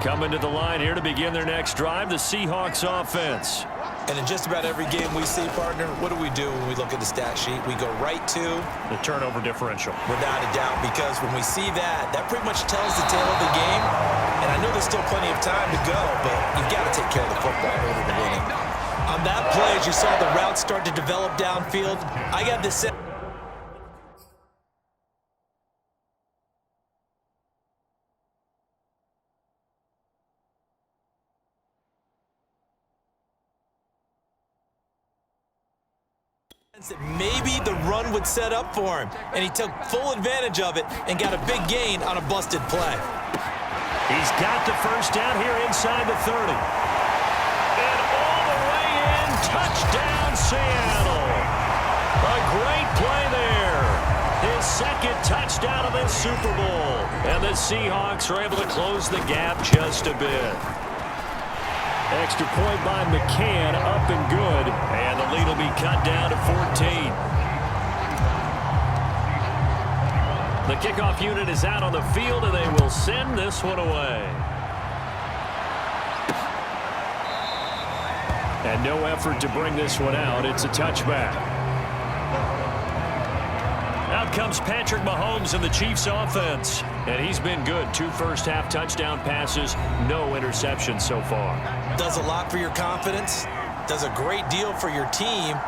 Coming to the line here to begin their next drive, the Seahawks offense. And in just about every game we see, partner, what do we do when we look at the stat sheet? We go right to the turnover differential. Without a doubt, because when we see that, that pretty much tells the tale of the game. And I know there's still plenty of time to go, but you've got to take care of the football in order to win it. On that play, as you saw the route start to develop downfield, I got this sense. That maybe the run would set up for him, and he took full advantage of it and got a big gain on a busted play. He's got the first down here inside the 30. And all the way in, touchdown Seattle. A great play there. His second touchdown of the Super Bowl. And the Seahawks are able to close the gap just a bit. Extra point by McCann, up and good. And the lead will be cut down to 14. The kickoff unit is out on the field, and they will send this one away. And no effort to bring this one out. It's a touchback. Out comes Patrick Mahomes in the Chiefs offense. And he's been good. 2 first-half touchdown passes, no interceptions so far. Does a lot for your confidence. Does a great deal for your team.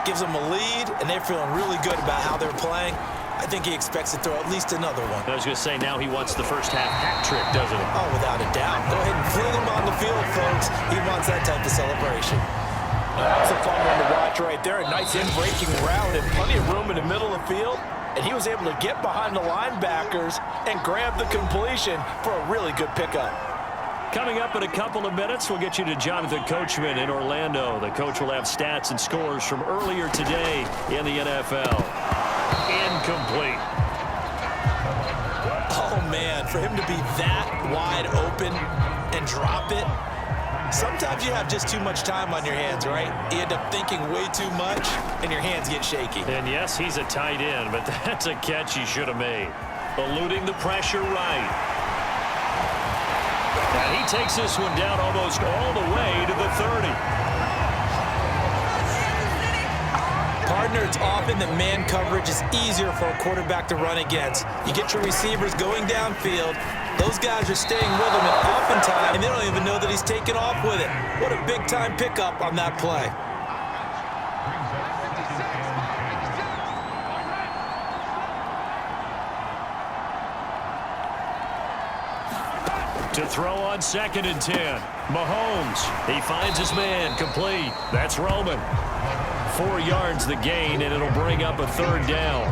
Gives them a lead, and they're feeling really good about how they're playing. I think he expects to throw at least another one. I was going to say, now he wants the first-half hat trick, doesn't he? Oh, without a doubt. Go ahead and fling him on the field, folks. He wants that type of celebration. That's a fun one to watch right there. A nice in-breaking route and plenty of room in the middle of the field. And he was able to get behind the linebackers and grab the completion for a really good pickup. Coming up in a couple of minutes, we'll get you to Jonathan Coachman in Orlando. The coach will have stats and scores from earlier today in the NFL. Incomplete. Oh, man, for him to be that wide open and drop it. Sometimes you have just too much time on your hands, right? You end up thinking way too much, and your hands get shaky. And yes, he's a tight end, but that's a catch he should have made. Eluding the pressure right. And he takes this one down almost all the way to the 30. Partner, it's often that man coverage is easier for a quarterback to run against. You get your receivers going downfield. Those guys are staying with him, and oftentimes, and they don't even know that he's taken off with it. What a big-time pickup on that play. To throw on 2nd and 10. Mahomes, he finds his man, complete. That's Roman. 4 yards the gain, and it'll bring up a 3rd down.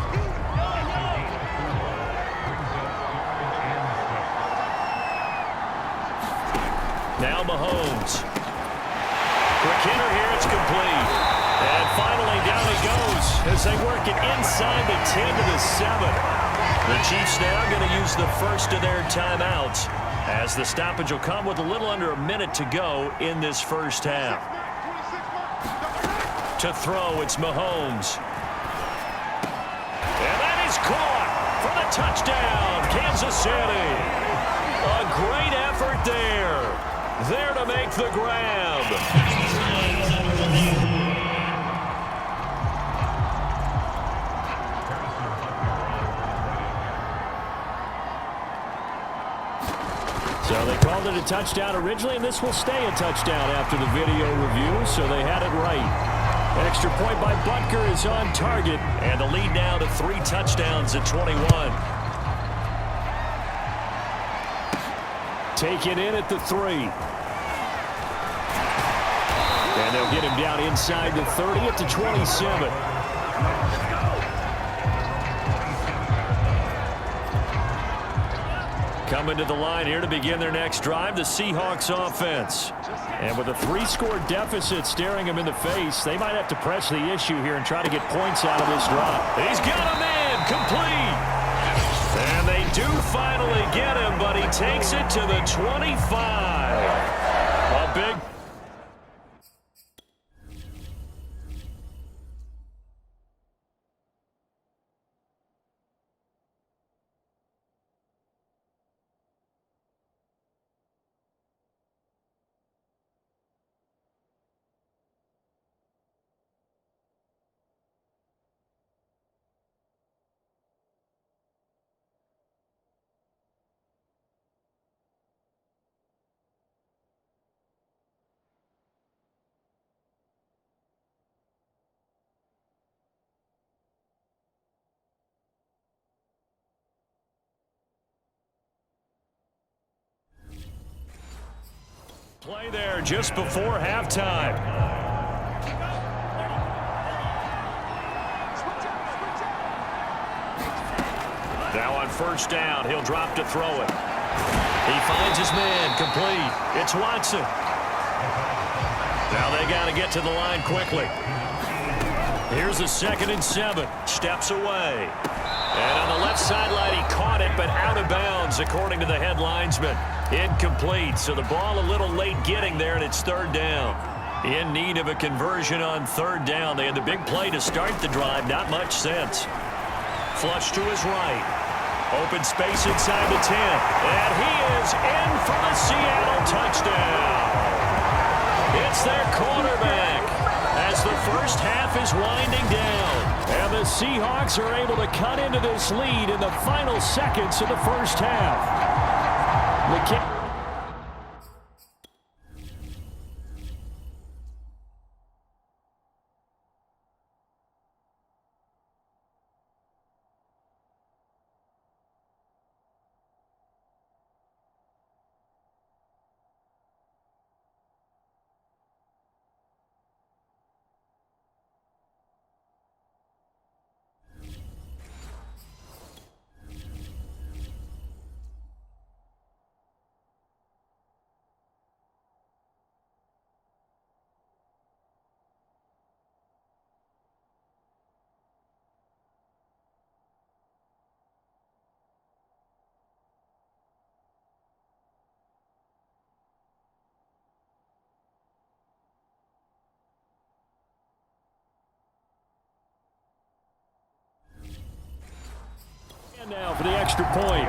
Now Mahomes. McKinnon here, it's complete. And finally down he goes as they work it inside the 10 to the 7. The Chiefs now going to use the first of their timeouts as the stoppage will come with a little under a minute to go in this first half. To throw, it's Mahomes. And that is caught for the touchdown, Kansas City. A great effort there. There to make the grab. So they called it a touchdown originally, and this will stay a touchdown after the video review, so they had it right. Extra point by Butker is on target, and the lead now to 3 touchdowns at 21. Taken in at the 3. And they'll get him down inside the 30 at the 27. Coming to the line here to begin their next drive, the Seahawks offense. And with a 3-score deficit staring them in the face, they might have to press the issue here and try to get points out of this drive. He's got a man, complete. And they do finally get him, but he takes it to the 25. A big Play there just before halftime. Now on first down, he'll drop to throw it. He finds his man, complete. It's Watson. Now they got to get to the line quickly. Here's a 2nd and 7. Steps away. And on the left sideline, he caught it, but out of bounds, according to the head linesman. Incomplete, so the ball a little late getting there, and it's 3rd down. In need of a conversion on 3rd down. They had the big play to start the drive. Not much sense. Flush to his right. Open space inside the 10. And he is in for the Seattle touchdown. It's their quarterback as the first half is winding down. And the Seahawks are able to cut into this lead in the final seconds of the first half. And now for the extra point.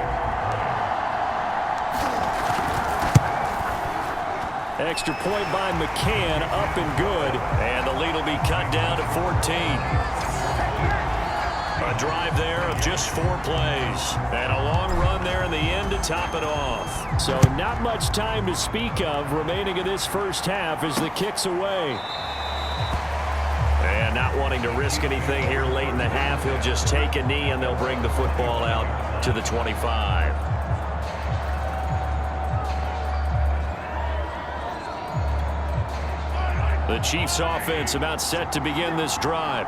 Extra point by McCann, up and good. And the lead will be cut down to 14. A drive there of just 4 plays. And a long run there in the end to top it off. So not much time to speak of remaining in this first half as the kick's away. And not wanting to risk anything here late in the half, he'll just take a knee and they'll bring the football out to the 25. The Chiefs offense about set to begin this drive.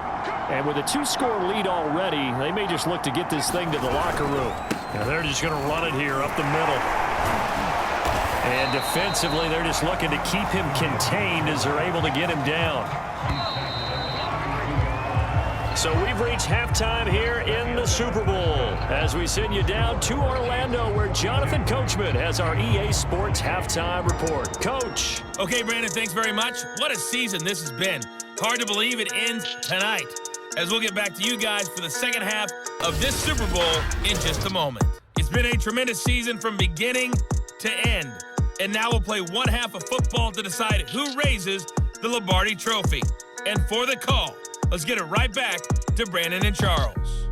And with a 2-score lead already, they may just look to get this thing to the locker room. And they're just going to run it here up the middle. And defensively, they're just looking to keep him contained as they're able to get him down. So we've reached halftime here in the Super Bowl as we send you down to Orlando where Jonathan Coachman has our EA Sports halftime report. Coach. Okay, Brandon, thanks very much. What a season this has been. Hard to believe it ends tonight as we'll get back to you guys for the second half of this Super Bowl in just a moment. It's been a tremendous season from beginning to end. And now we'll play one half of football to decide who raises the Lombardi Trophy. And for the call, let's get it right back to Brandon and Charles.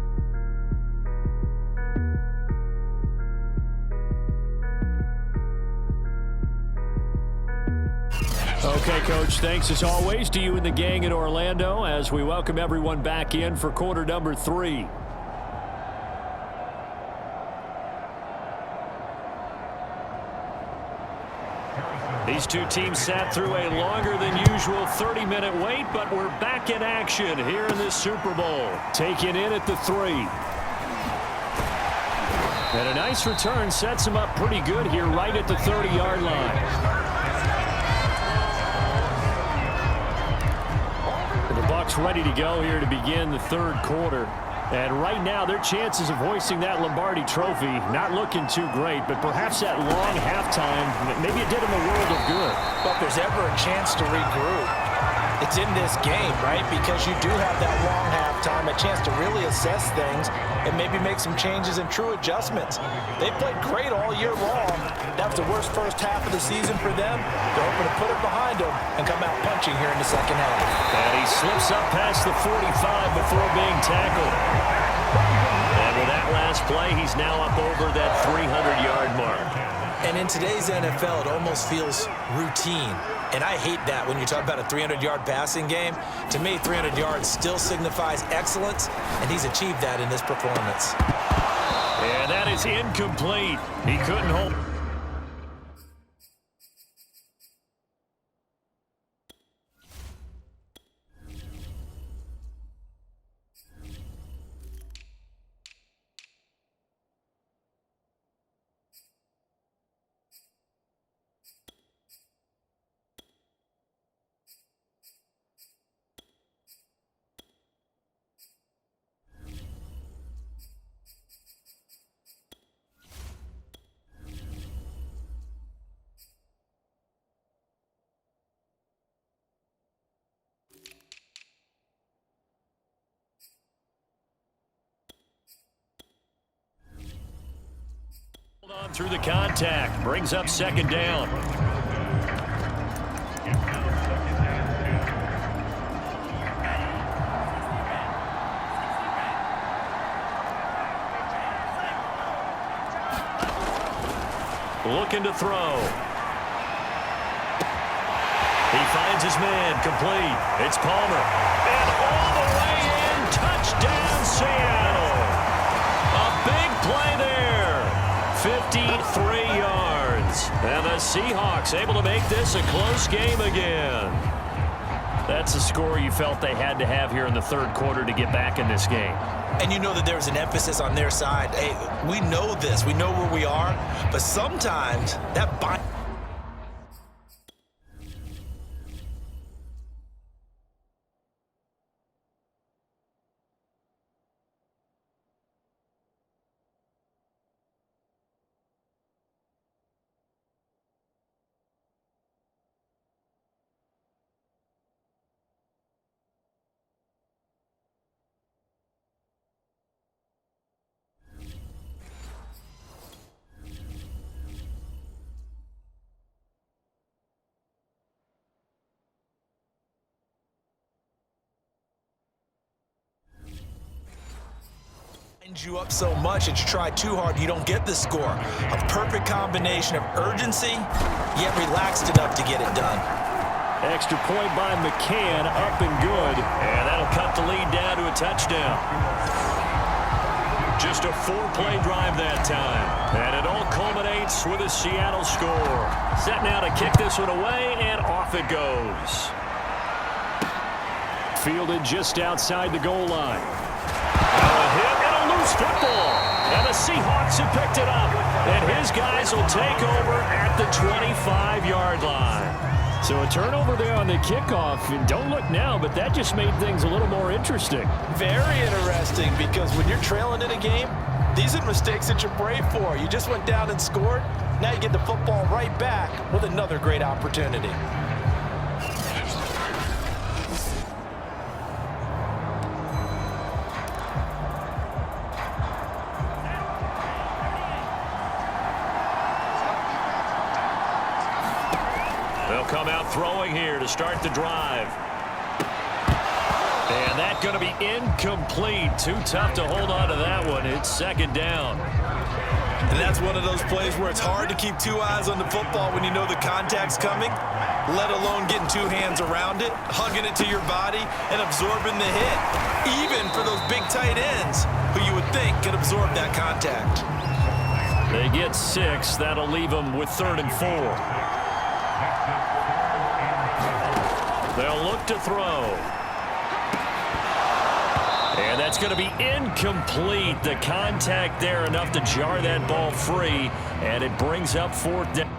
Okay, Coach, thanks as always to you and the gang in Orlando as we welcome everyone back in for quarter number 3. These two teams sat through a longer than usual 30-minute wait, but we're back in action here in this Super Bowl. Taken in at the 3. And a nice return sets him up pretty good here right at the 30-yard line. The Bucs ready to go here to begin the third quarter. And right now, their chances of hoisting that Lombardi Trophy not looking too great, but perhaps that long halftime, maybe it did them a world of good. But if there's ever a chance to regroup, it's in this game, right? Because you do have that long halftime, a chance to really assess things and maybe make some changes and true adjustments. They played great all year long. That was the worst first half of the season for them. They're hoping to put it behind them and come out punching here in the second half. And he slips up past the 45 before being tackled. And with that last play, he's now up over that 300-yard mark. And in today's NFL, it almost feels routine. And I hate that when you talk about a 300-yard passing game. To me, 300 yards still signifies excellence, and he's achieved that in this performance. And that is incomplete. He couldn't hold. through the contact. Brings up second down. Looking to throw. He finds his man, complete. It's Palmer. And all the way in, touchdown Seattle. A big play there. 53 yards. And the Seahawks able to make this a close game again. That's the score you felt they had to have here in the third quarter to get back in this game. And you know that there's an emphasis on their side. Hey, we know this. We know where we are. But sometimes that binds you up so much that you try too hard, you don't get the score. A perfect combination of urgency, yet relaxed enough to get it done. Extra point by McCann, up and good. And that'll cut the lead down to a touchdown. Just a 4-play drive that time. And it all culminates with a Seattle score. Set now to kick this one away, and off it goes. Fielded just outside the goal line. A hit and a loose football. And the Seahawks have picked it up. And his guys will take over at the 25-yard line. So a turnover there on the kickoff. And don't look now, but that just made things a little more interesting. Very interesting, because when you're trailing in a game, these are mistakes that you're brave for. You just went down and scored. Now you get the football right back with another great opportunity. They'll come out throwing here to start the drive. And that's going to be incomplete. Too tough to hold on to that one. It's second down. And that's one of those plays where it's hard to keep two eyes on the football when you know the contact's coming, let alone getting two hands around it, hugging it to your body, and absorbing the hit. Even for those big tight ends who you would think could absorb that contact. They get 6. That'll leave them with 3rd and 4. They'll look to throw. And that's going to be incomplete. The contact there enough to jar that ball free, and it brings up 4th down.